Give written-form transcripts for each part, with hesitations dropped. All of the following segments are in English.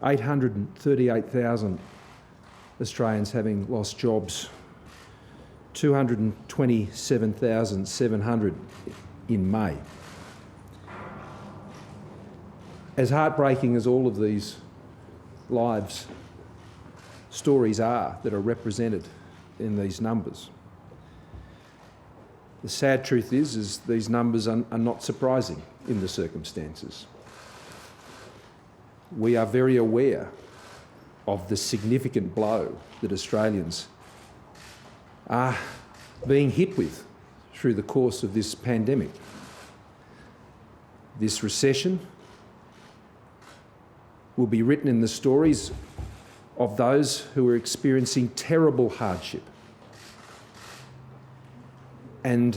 838,000 Australians having lost jobs, 227,700 in May. As heartbreaking as all of these stories are that are represented in these numbers, the sad truth is these numbers are not surprising in the circumstances. We are very aware of the significant blow that Australians are being hit with through the course of this pandemic. This recession will be written in the stories of those who are experiencing terrible hardship. And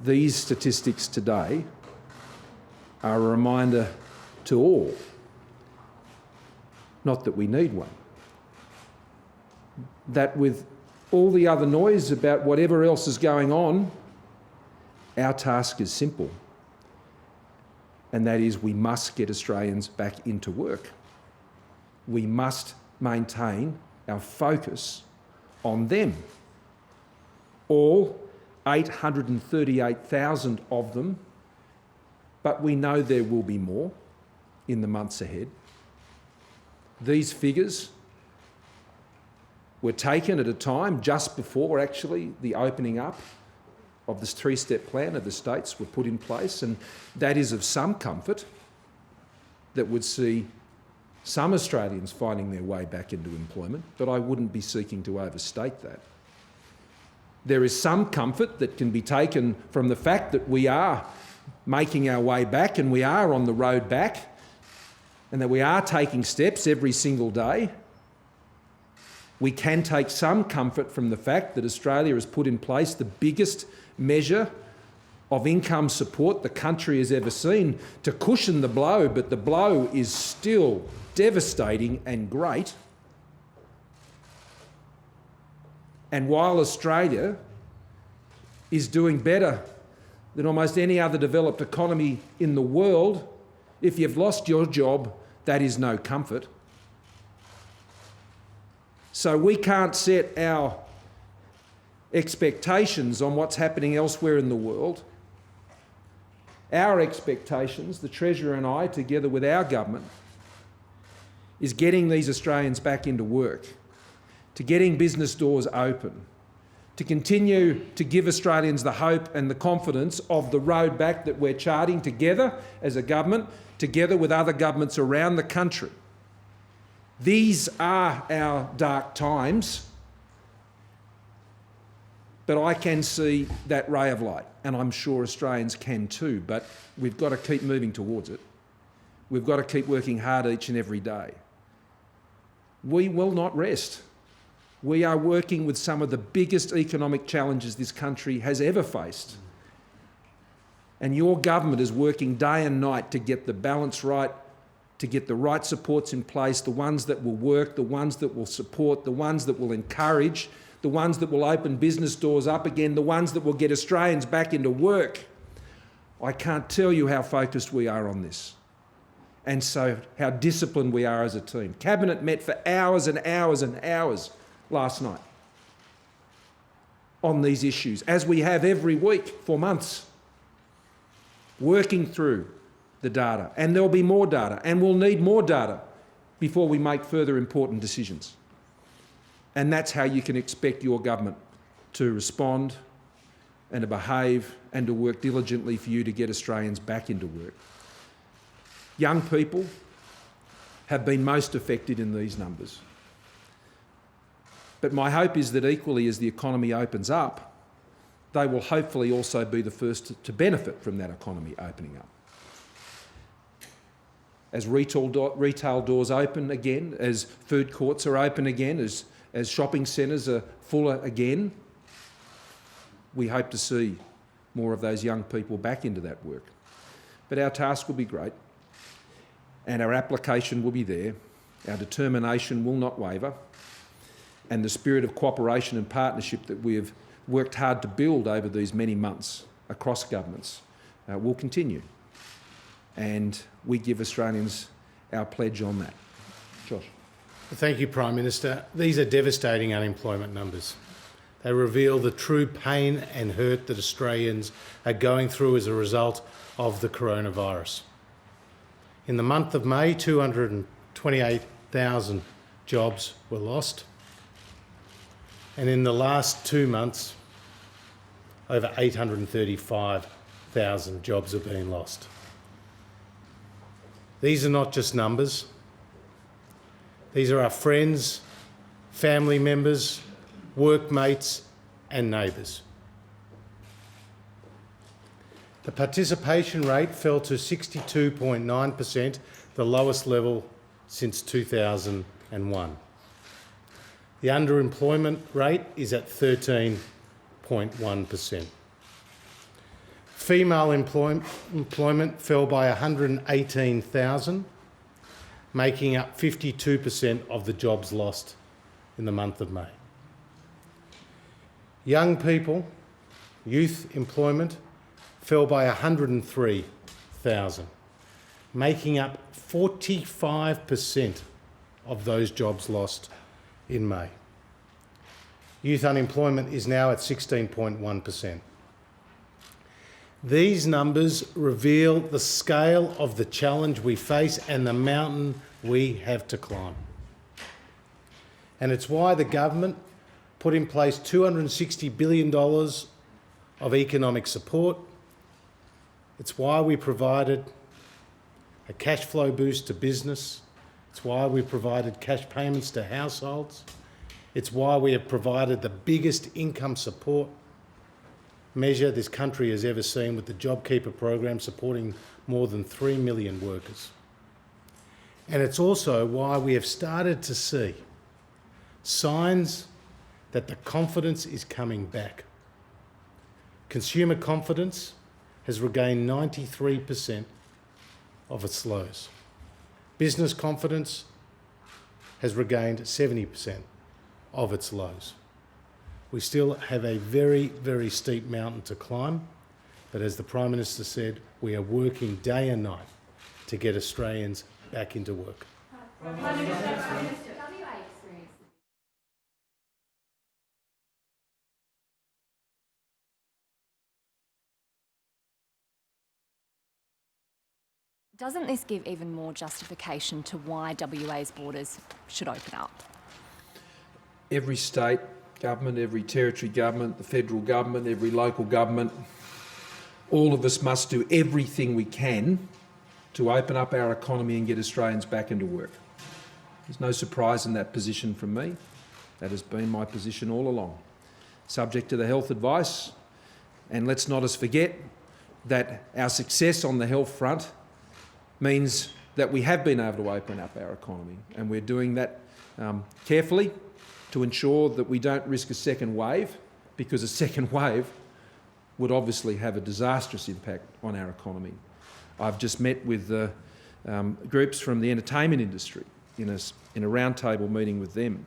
these statistics today are a reminder to all, not that we need one, that with all the other noise about whatever else is going on, our task is simple, and that is we must get Australians back into work. We must maintain our focus on them. All 838,000 of them, but we know there will be more in the months ahead. These figures were taken at a time just before actually the opening up of this three-step plan of the states were put in place, and that is of some comfort that would see some Australians finding their way back into employment, but I wouldn't be seeking to overstate that. There is some comfort that can be taken from the fact that we are making our way back and we are on the road back, and that we are taking steps every single day. We can take some comfort from the fact that Australia has put in place the biggest measure of income support the country has ever seen to cushion the blow, but the blow is still devastating and great. And while Australia is doing better than almost any other developed economy in the world, if you've lost your job, that is no comfort. So we can't set our expectations on what's happening elsewhere in the world. Our expectations, the Treasurer and I, together with our government, is getting these Australians back into work, to getting business doors open, to continue to give Australians the hope and the confidence of the road back that we're charting together as a government, together with other governments around the country. These are our dark times, but I can see that ray of light, and I'm sure Australians can too, but we've got to keep moving towards it. We've got to keep working hard each and every day. We will not rest. We are working with some of the biggest economic challenges this country has ever faced. And your government is working day and night to get the balance right, to get the right supports in place, the ones that will work, the ones that will support, the ones that will encourage, the ones that will open business doors up again, the ones that will get Australians back into work. I can't tell you how focused we are on this, and so how disciplined we are as a team. Cabinet met for hours and hours and hours last night on these issues, as we have every week for months, working through the data, and there'll be more data, and we'll need more data before we make further important decisions. And that's how you can expect your government to respond and to behave and to work diligently for you to get Australians back into work. Young people have been most affected in these numbers. But my hope is that equally as the economy opens up, they will hopefully also be the first to benefit from that economy opening up. As retail doors open again, as food courts are open again, as shopping centres are fuller again, we hope to see more of those young people back into that work. But our task will be great, and our application will be there. Our determination will not waver, and the spirit of cooperation and partnership that we have worked hard to build over these many months across governments will continue. And we give Australians our pledge on that. Josh. Thank you, Prime Minister. These are devastating unemployment numbers. They reveal the true pain and hurt that Australians are going through as a result of the coronavirus. In the month of May, 228,000 jobs were lost. And in the last 2 months, over 835,000 jobs have been lost. These are not just numbers. These are our friends, family members, workmates and neighbours. The participation rate fell to 62.9%, the lowest level since 2001. The underemployment rate is at 13.1%. Female employment fell by 118,000, making up 52% of the jobs lost in the month of May. Young people, youth employment, fell by 103,000, making up 45% of those jobs lost in May. Youth unemployment is now at 16.1%. These numbers reveal the scale of the challenge we face and the mountain we have to climb. And it's why the government put in place $260 billion of economic support. It's why we provided a cash flow boost to business. It's why we provided cash payments to households. It's why we have provided the biggest income support measure this country has ever seen, with the JobKeeper program supporting more than 3 million workers. And it's also why we have started to see signs that the confidence is coming back. Consumer confidence has regained 93% of its lows. Business confidence has regained 70% of its lows. We still have a very, very steep mountain to climb, but as the Prime Minister said, we are working day and night to get Australians back into work. Doesn't this give even more justification to why WA's borders should open up? Every state government, every territory government, the federal government, every local government, all of us must do everything we can to open up our economy and get Australians back into work. There's no surprise in that position from me. That has been my position all along. Subject to the health advice, and let's not forget that our success on the health front means that we have been able to open up our economy, and we're doing that carefully to ensure that we don't risk a second wave, because a second wave would obviously have a disastrous impact on our economy. I've just met with groups from the entertainment industry in a roundtable meeting with them,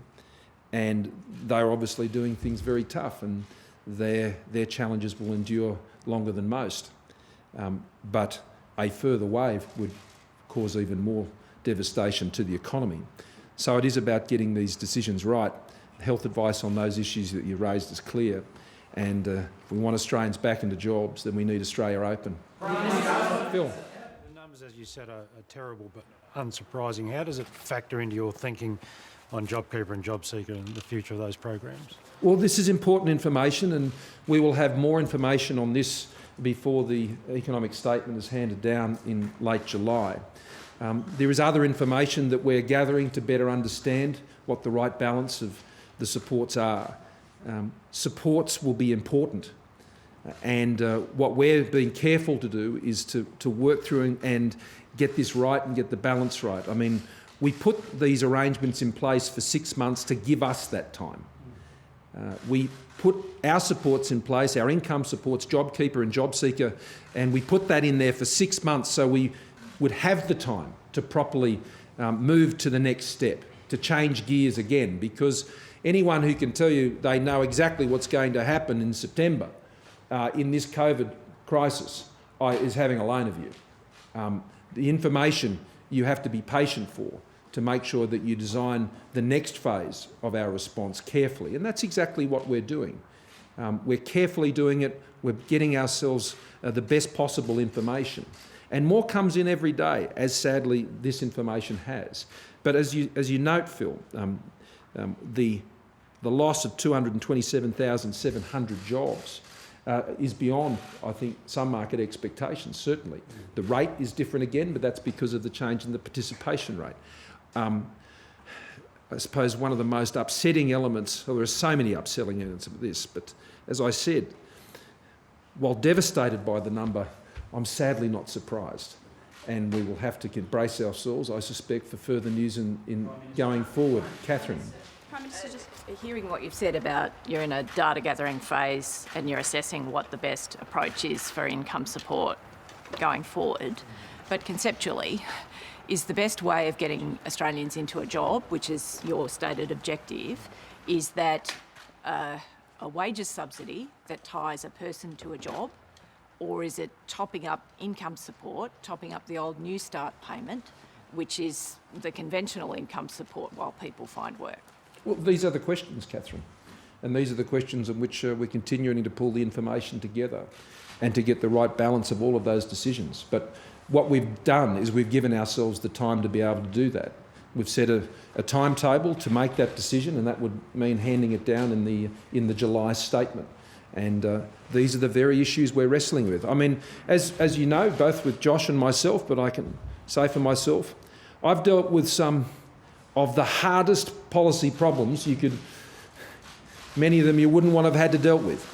and they're obviously doing things very tough, and their challenges will endure longer than most. But a further wave would cause even more devastation to the economy. So it is about getting these decisions right. Health advice on those issues that you raised is clear, and if we want Australians back into jobs, then we need Australia open. Phil. The numbers, as you said, are terrible but unsurprising. How does it factor into your thinking on JobKeeper and JobSeeker and the future of those programs? Well, this is important information, and we will have more information on this before the economic statement is handed down in late July. There is other information that we're gathering to better understand what the right balance of the supports are. Supports will be important, and what we're being careful to do is to work through and get this right and get the balance right. I mean, we put these arrangements in place for 6 months to give us that time. We put our supports in place, our income supports, JobKeeper and JobSeeker, and we put that in there for 6 months so we would have the time to properly move to the next step, to change gears again, because anyone who can tell you they know exactly what's going to happen in September in this COVID crisis is having a loan of you. The information you have to be patient for, to make sure that you design the next phase of our response carefully. And that's exactly what we're doing. We're carefully doing it. We're getting ourselves the best possible information. And more comes in every day, as sadly this information has. But as you note, Phil, the loss of 227,700 jobs is beyond, I think, some market expectations, certainly. The rate is different again, but that's because of the change in the participation rate. I suppose one of the most upsetting elements, well, there are so many upsetting elements of this, but as I said, while devastated by the number, I'm sadly not surprised. And we will have to brace ourselves, I suspect, for further news in going forward. Catherine. Prime Minister, just hearing what you've said about you're in a data gathering phase and you're assessing what the best approach is for income support going forward, but conceptually, is the best way of getting Australians into a job, which is your stated objective, is that a wages subsidy that ties a person to a job, or is it topping up income support, topping up the old New Start payment, which is the conventional income support while people find work? Well, these are the questions, Catherine, and these are the questions in which we're continuing to pull the information together and to get the right balance of all of those decisions. But what we've done is we've given ourselves the time to be able to do that. We've set a timetable to make that decision, and that would mean handing it down in the July statement. And these are the very issues we're wrestling with. I mean, as you know, both with Josh and myself, but I can say for myself, I've dealt with some of the hardest policy problems many of them you wouldn't want to have had to deal with,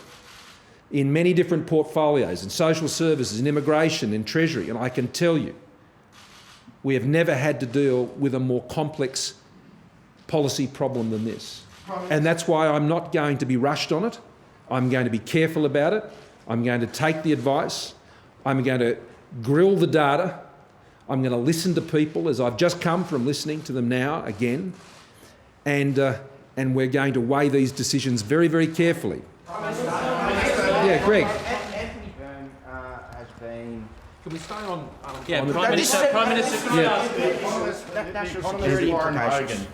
in many different portfolios, in social services, in immigration, in Treasury, and I can tell you, we have never had to deal with a more complex policy problem than this. And that's why I'm not going to be rushed on it. I'm going to be careful about it. I'm going to take the advice. I'm going to grill the data. I'm going to listen to people, as I've just come from listening to them now again. And we're going to weigh these decisions very, very carefully. Yeah, Greg. Anthony Byrne has been... Can we stay on... Yeah, Prime Minister, National Security implications.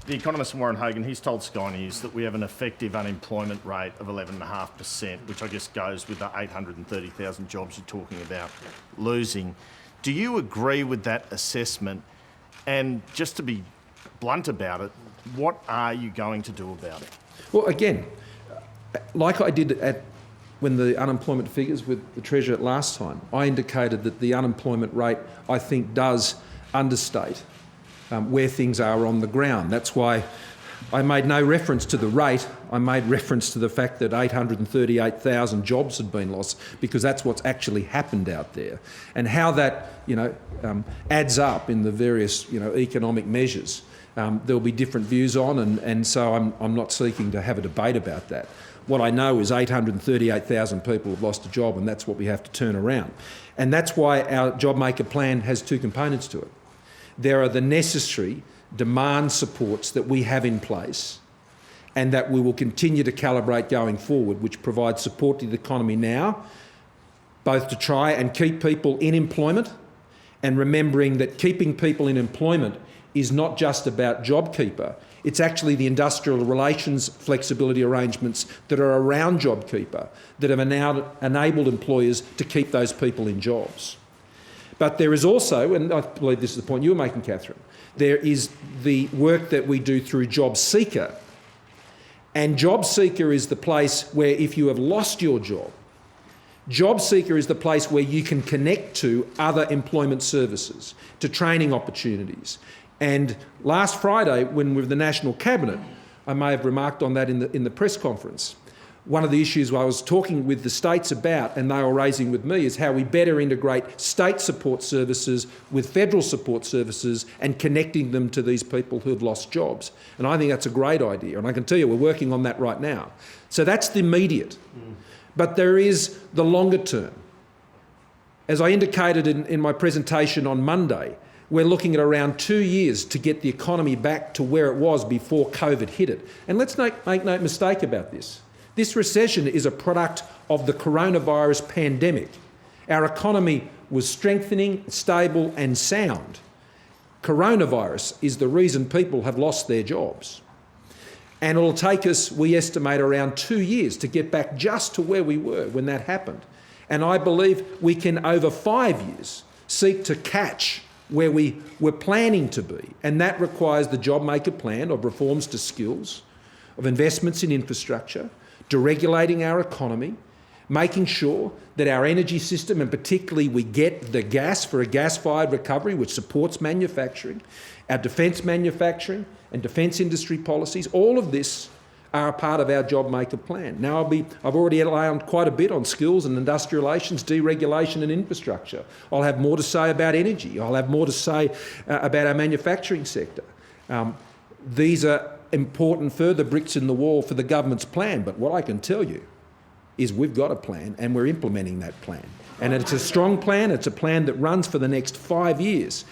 The economist Warren Hogan, he's told Sky News that we have an effective unemployment rate of 11.5%, which I guess goes with the 830,000 jobs you're talking about losing. Do you agree with that assessment? And just to be blunt about it, what are you going to do about it? Well, again, like I did when the unemployment figures with the Treasurer last time, I indicated that the unemployment rate, I think, does understate where things are on the ground. That's why I made no reference to the rate. I made reference to the fact that 838,000 jobs had been lost, because that's what's actually happened out there. And how that, adds up in the various, economic measures, there'll be different views on, and so I'm not seeking to have a debate about that. What I know is 838,000 people have lost a job, and that's what we have to turn around. And that's why our JobMaker plan has two components to it. There are the necessary demand supports that we have in place and that we will continue to calibrate going forward, which provide support to the economy now, both to try and keep people in employment, and remembering that keeping people in employment is not just about JobKeeper, it's actually the industrial relations flexibility arrangements that are around JobKeeper that have now enabled employers to keep those people in jobs. But there is also, and I believe this is the point you were making, Catherine, there is the work that we do through JobSeeker. And JobSeeker is the place where, if you have lost your job, JobSeeker is the place where you can connect to other employment services, to training opportunities. And last Friday, when we were the National Cabinet, I may have remarked on that in the press conference. One of the issues I was talking with the states about, and they were raising with me, is how we better integrate state support services with federal support services and connecting them to these people who have lost jobs. And I think that's a great idea, and I can tell you we're working on that right now. So that's the immediate. But there is the longer term. As I indicated in my presentation on Monday, we're looking at around 2 years to get the economy back to where it was before COVID hit it. And let's make no mistake about this. This recession is a product of the coronavirus pandemic. Our economy was strengthening, stable and sound. Coronavirus is the reason people have lost their jobs. And it'll take us, we estimate, around 2 years to get back just to where we were when that happened. And I believe we can, over 5 years, seek to catch where we were planning to be. And that requires the job maker plan of reforms to skills, of investments in infrastructure, deregulating our economy, making sure that our energy system, and particularly we get the gas for a gas-fired recovery which supports manufacturing, our defence manufacturing and defence industry policies, all of this are a part of our job maker plan. Now I've already outlined quite a bit on skills and industrial relations, deregulation and infrastructure. I'll have more to say about energy. I'll have more to say about our manufacturing sector. These are important further bricks in the wall for the government's plan, but what I can tell you is we've got a plan and we're implementing that plan. And it's a strong plan, it's a plan that runs for the next 5 years.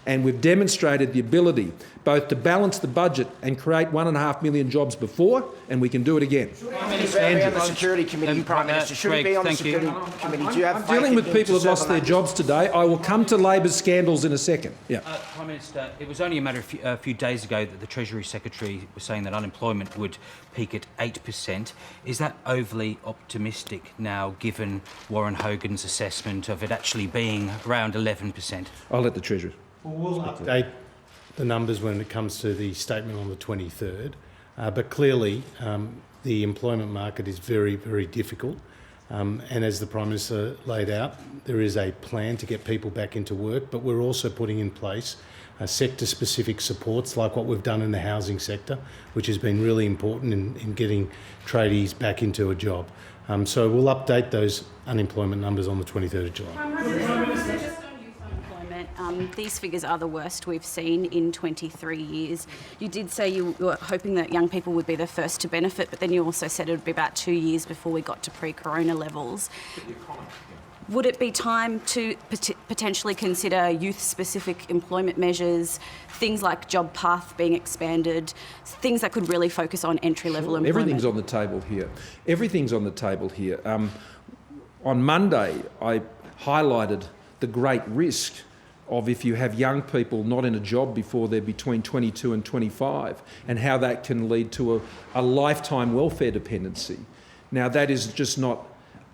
And we've demonstrated the ability both to balance the budget and create 1.5 million jobs before, and we can do it again. Should it be on the Security Committee, Prime Minister? Should it be on the Security Committee? Do you have faith Dealing with in people who've lost their serve jobs today, I will come to Labor's scandals in a second. Yeah. Prime Minister, it was only a matter of a few days ago that the Treasury Secretary was saying that unemployment would peak at 8%. Is that overly optimistic now, given Warren Hogan's assessment of it actually being around 11%? I'll let the Treasurer. We'll update the numbers when it comes to the statement on the 23rd, but clearly the employment market is very, very difficult. And as the Prime Minister laid out, there is a plan to get people back into work, but we're also putting in place sector-specific supports like what we've done in the housing sector, which has been really important in getting tradies back into a job. So we'll update those unemployment numbers on the 23rd of July. These figures are the worst we've seen in 23 years. You did say you were hoping that young people would be the first to benefit, but then you also said it would be about 2 years before we got to pre-corona levels. Would it be time to potentially consider youth-specific employment measures, things like job path being expanded, things that could really focus on entry-level employment? Everything's on the table here. Everything's on the table here. On Monday, I highlighted the great risk of if you have young people not in a job before they're between 22 and 25, and how that can lead to a lifetime welfare dependency. Now, that is just not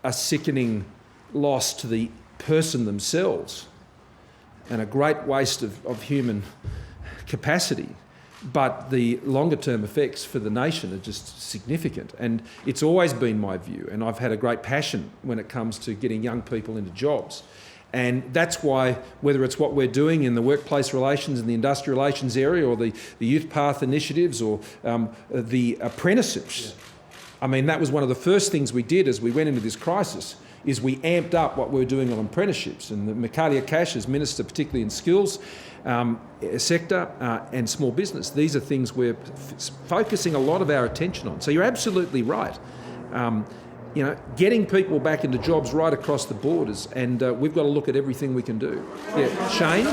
a sickening loss to the person themselves and a great waste of human capacity, but the longer term effects for the nation are just significant. And it's always been my view, and I've had a great passion when it comes to getting young people into jobs. And that's why, whether it's what we're doing in the workplace relations and the industrial relations area, or the youth path initiatives, or the apprenticeships, I mean, that was one of the first things we did as we went into this crisis, is we amped up what we were doing on apprenticeships. And Michaelia Cash, as Minister, particularly in skills sector and small business, these are things we're focusing a lot of our attention on. So you're absolutely right. You know, getting people back into jobs right across the borders, and we've got to look at everything we can do. Yeah, Shane?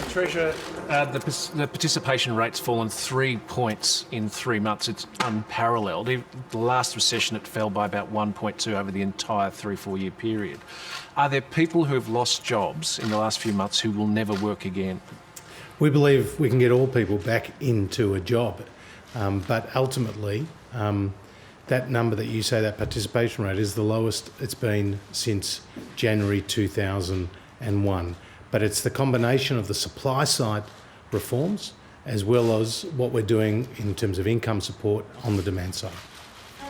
Treasurer, the participation rate's fallen 3 points in 3 months. It's unparalleled. The last recession, it fell by about 1.2 over the entire 3-4 year period. Are there people who have lost jobs in the last few months who will never work again? We believe we can get all people back into a job, but ultimately, that number that you say, that participation rate, is the lowest it's been since January 2001. But it's the combination of the supply side reforms as well as what we're doing in terms of income support on the demand side.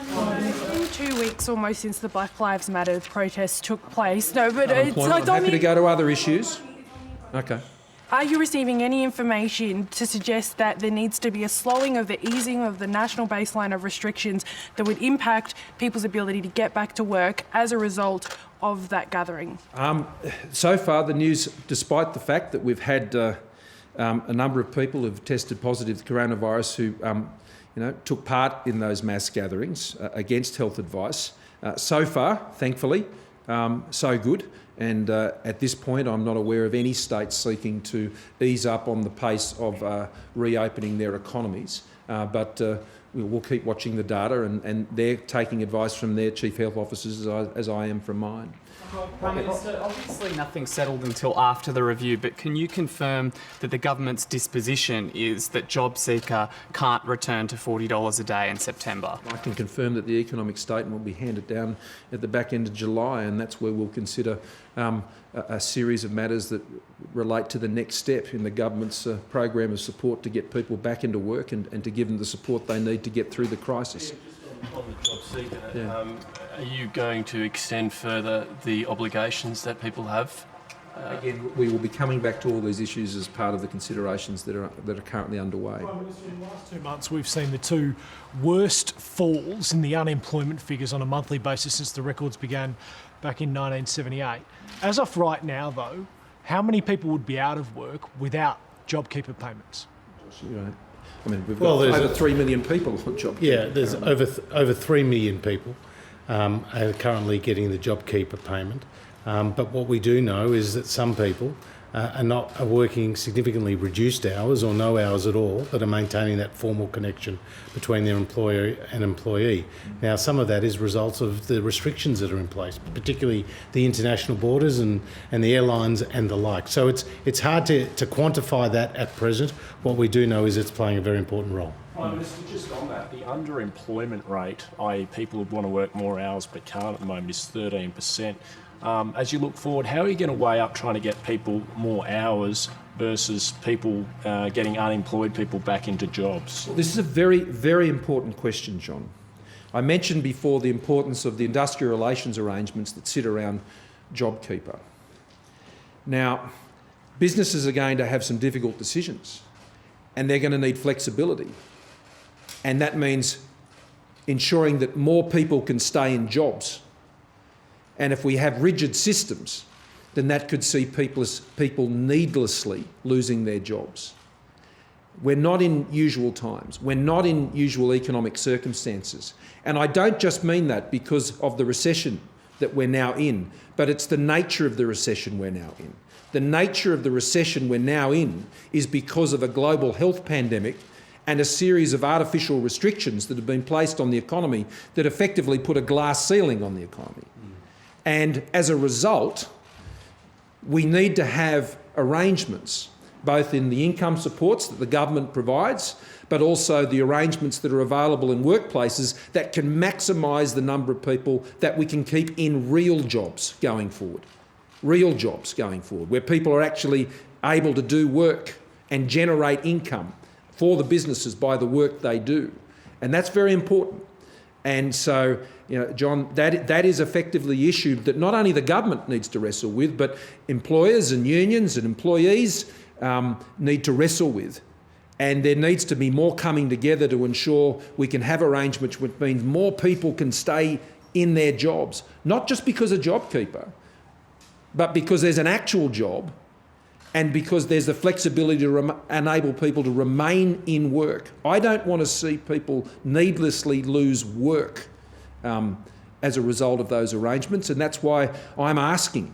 It's been 2 weeks almost since the Black Lives Matter protests took place. No, but I'm happy to go to other issues. Okay. Are you receiving any information to suggest that there needs to be a slowing of the easing of the national baseline of restrictions that would impact people's ability to get back to work as a result of that gathering? So far, the news, despite the fact that we've had a number of people who've tested positive for coronavirus who took part in those mass gatherings against health advice, so far, thankfully, so good. And at this point, I'm not aware of any state seeking to ease up on the pace of reopening their economies. But we'll keep watching the data, and they're taking advice from their chief health officers as I am from mine. Prime Minister, obviously nothing's settled until after the review, but can you confirm that the government's disposition is that JobSeeker can't return to $40 a day in September? I can confirm that the economic statement will be handed down at the back end of July, and that's where we'll consider a series of matters that relate to the next step in the government's program of support to get people back into work and to give them the support they need to get through the crisis. On the job seeker, are you going to extend further the obligations that people have? Again, we will be coming back to all these issues as part of the considerations that are currently underway. In the last 2 months, we've seen the two worst falls in the unemployment figures on a monthly basis since the records began back in 1978. As of right now, though, how many people would be out of work without JobKeeper payments? I mean, we've got over 3 million people on JobKeeper. Yeah, there's over 3 million people are currently getting the JobKeeper payment. But what we do know is that some people are working significantly reduced hours or no hours at all, but are maintaining that formal connection between their employer and employee. Now, some of that is results of the restrictions that are in place, particularly the international borders and the airlines and the like. So it's hard to quantify that at present. What we do know is it's playing a very important role. Prime Minister, just on that, the underemployment rate, i.e. people who want to work more hours but can't at the moment, is 13%. As you look forward, how are you going to weigh up trying to get people more hours versus people getting unemployed people back into jobs? Well, this is a very, very important question, John. I mentioned before the importance of the industrial relations arrangements that sit around JobKeeper. Now, businesses are going to have some difficult decisions, and they're going to need flexibility. And that means ensuring that more people can stay in jobs. And if we have rigid systems, then that could see people needlessly losing their jobs. We're not in usual times. We're not in usual economic circumstances. And I don't just mean that because of the recession that we're now in, but it's the nature of the recession we're now in. The nature of the recession we're now in is because of a global health pandemic and a series of artificial restrictions that have been placed on the economy that effectively put a glass ceiling on the economy. And as a result, we need to have arrangements, both in the income supports that the government provides, but also the arrangements that are available in workplaces that can maximise the number of people that we can keep in real jobs going forward. Real jobs going forward, where people are actually able to do work and generate income for the businesses by the work they do. And that's very important. And so, John, that is effectively the issue that not only the government needs to wrestle with, but employers and unions and employees need to wrestle with. And there needs to be more coming together to ensure we can have arrangements which means more people can stay in their jobs, not just because of JobKeeper, but because there's an actual job and because there's the flexibility to enable people to remain in work. I don't want to see people needlessly lose work as a result of those arrangements, and that's why I'm asking,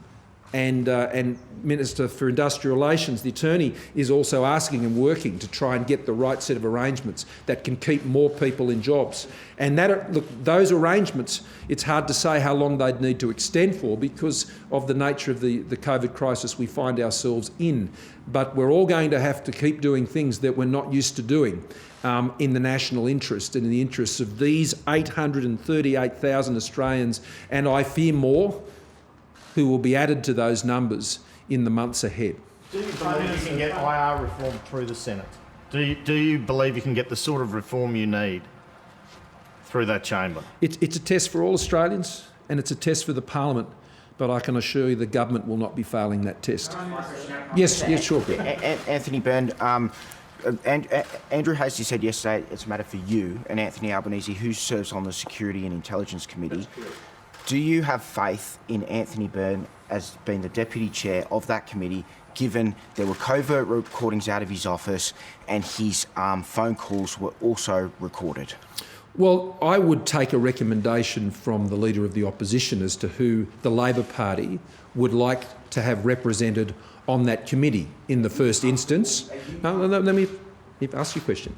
and Minister for Industrial Relations, the Attorney, is also asking and working to try and get the right set of arrangements that can keep more people in jobs. And those arrangements, it's hard to say how long they'd need to extend for because of the nature of the COVID crisis we find ourselves in. But we're all going to have to keep doing things that we're not used to doing in the national interest and in the interests of these 838,000 Australians, and I fear more, who will be added to those numbers in the months ahead. Do you believe you can get IR reform through the Senate? Do you believe you can get the sort of reform you need through that chamber? It's a test for all Australians and it's a test for the Parliament, but I can assure you the government will not be failing that test. Yes, sure. Anthony Byrne, Andrew Hastie said yesterday it's a matter for you and Anthony Albanese, who serves on the Security and Intelligence Committee. Do you have faith in Anthony Byrne as being the deputy chair of that committee, given there were covert recordings out of his office and his phone calls were also recorded? Well, I would take a recommendation from the Leader of the Opposition as to who the Labor Party would like to have represented on that committee in the first instance. Let me ask you a question.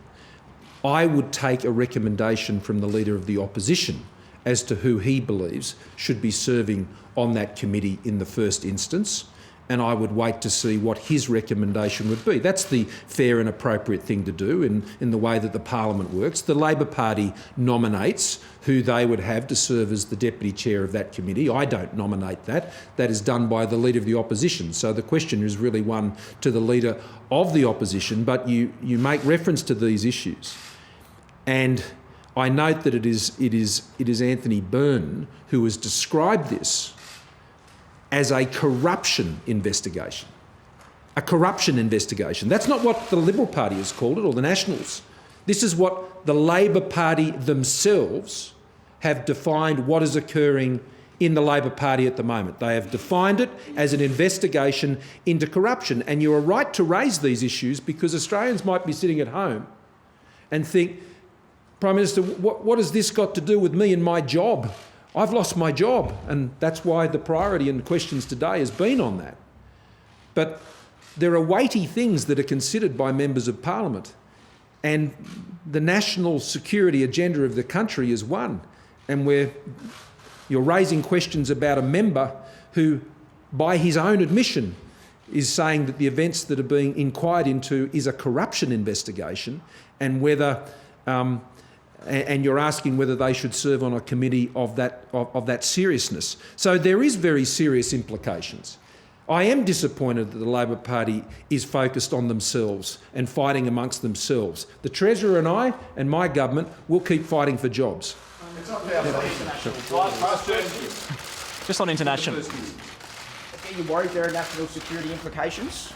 I would take a recommendation from the Leader of the Opposition as to who he believes should be serving on that committee in the first instance, and I would wait to see what his recommendation would be. That's the fair and appropriate thing to do in the way that the Parliament works. The Labor Party nominates who they would have to serve as the Deputy Chair of that committee. I don't nominate that. That is done by the Leader of the Opposition. So the question is really one to the Leader of the Opposition, but you make reference to these issues. And I note that it is Anthony Byrne who has described this as a corruption investigation. A corruption investigation. That's not what the Liberal Party has called it, or the Nationals. This is what the Labor Party themselves have defined what is occurring in the Labor Party at the moment. They have defined it as an investigation into corruption. And you are right to raise these issues because Australians might be sitting at home and think, Prime Minister, what has this got to do with me and my job? I've lost my job, and that's why the priority in questions today has been on that. But there are weighty things that are considered by members of Parliament, and the national security agenda of the country is one, and where you're raising questions about a member who, by his own admission, is saying that the events that are being inquired into is a corruption investigation, and whether and you're asking whether they should serve on a committee of that seriousness. So there is very serious implications. I am disappointed that the Labor Party is focused on themselves and fighting amongst themselves. The Treasurer and I and my government will keep fighting for jobs. Just on international. Are you worried there are national security implications?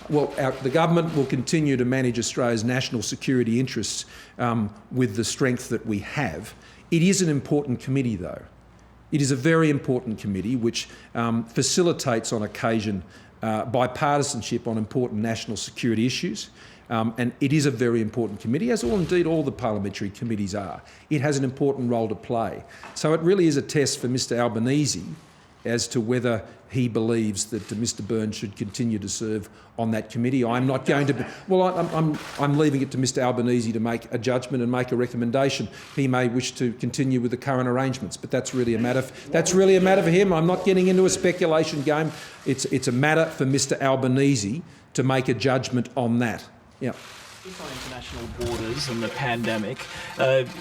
Well, the government will continue to manage Australia's national security interests with the strength that we have. It is an important committee, though. It is a very important committee which facilitates on occasion bipartisanship on important national security issues. And it is a very important committee, as indeed all the parliamentary committees are. It has an important role to play. So it really is a test for Mr Albanese as to whether he believes that Mr Byrne should continue to serve on that committee. I'm not going to... I'm leaving it to Mr Albanese to make a judgment and make a recommendation. He may wish to continue with the current arrangements, but that's really a matter for him. I'm not getting into a speculation game. It's a matter for Mr Albanese to make a judgment on that. Yeah. Just on international borders and the pandemic,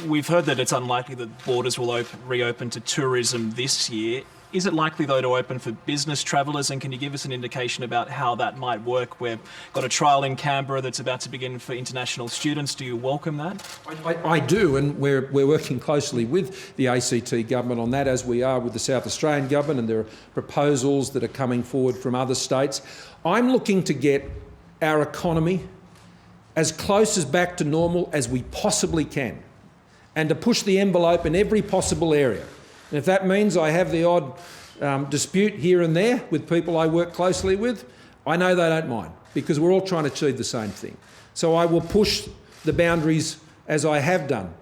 we've heard that it's unlikely that borders will reopen to tourism this year. Is it likely, though, to open for business travellers? And can you give us an indication about how that might work? We've got a trial in Canberra that's about to begin for international students. Do you welcome that? I do, and we're working closely with the ACT government on that, as we are with the South Australian government, and there are proposals that are coming forward from other states. I'm looking to get our economy as close as back to normal as we possibly can, and to push the envelope in every possible area. And if that means I have the odd dispute here and there with people I work closely with, I know they don't mind, because we're all trying to achieve the same thing. So I will push the boundaries, as I have done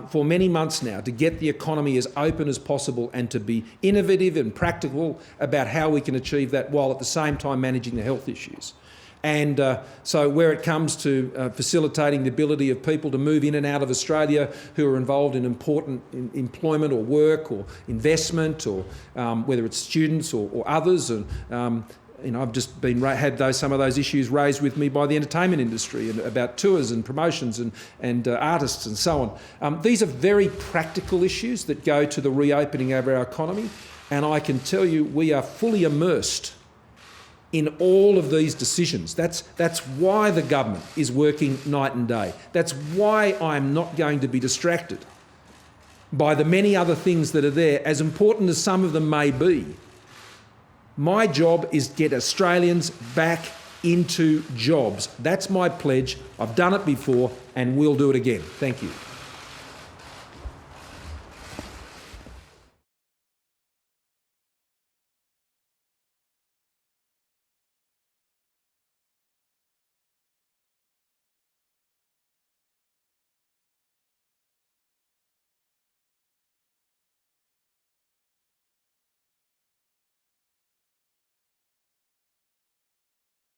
for many months now, to get the economy as open as possible and to be innovative and practical about how we can achieve that while at the same time managing the health issues. And so where it comes to facilitating the ability of people to move in and out of Australia who are involved in important employment or work or investment, or whether it's students or others, and I've just had some of those issues raised with me by the entertainment industry and about tours and promotions and artists and so on. These are very practical issues that go to the reopening of our economy, and I can tell you we are fully immersed in all of these decisions. That's why the government is working night and day. That's why I'm not going to be distracted by the many other things that are there, as important as some of them may be. My job is to get Australians back into jobs. That's my pledge. I've done it before and we'll do it again. Thank you.